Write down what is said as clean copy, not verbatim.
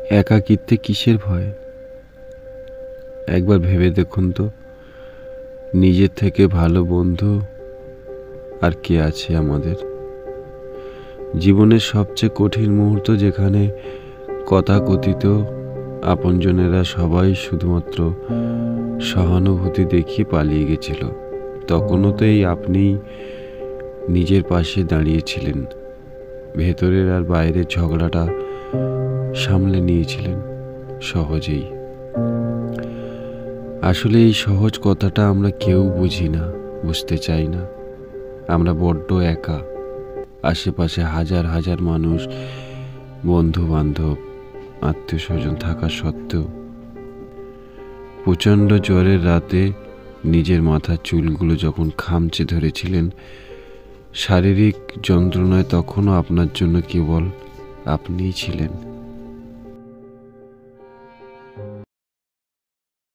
একাকিত্বে কিসের ভয়? একবার ভেবে দেখুন তো, নিজের থেকে ভালো বন্ধু আর কে আছে আমাদের? জীবনের সবচেয়ে কঠিন মুহূর্ত, যেখানে তথাকথিত আপনজনেরা সবাই শুধুমাত্র সহানুভূতি দেখিয়ে পালিয়ে গেছিল, তখনও তো এই আপনি নিজের পাশে দাঁড়িয়েছিলেন, ভেতরের আর বাইরের ঝগড়াটা সামলে নিয়েছিলেন সহজেই। আসলে এই সহজ কথাটা আমরা কেউ বুঝি না, বুঝতে চাই না। আমরা বড্ড একা, আশেপাশে হাজার হাজার মানুষ, বন্ধু বান্ধব, আত্মীয় স্বজন থাকা সত্ত্বেও। প্রচণ্ড জ্বরের রাতে নিজের মাথার চুলগুলো যখন খামচে ধরেছিলেন শারীরিক যন্ত্রণায়, তখনও আপনার জন্য কেবল আপনিই ছিলেন।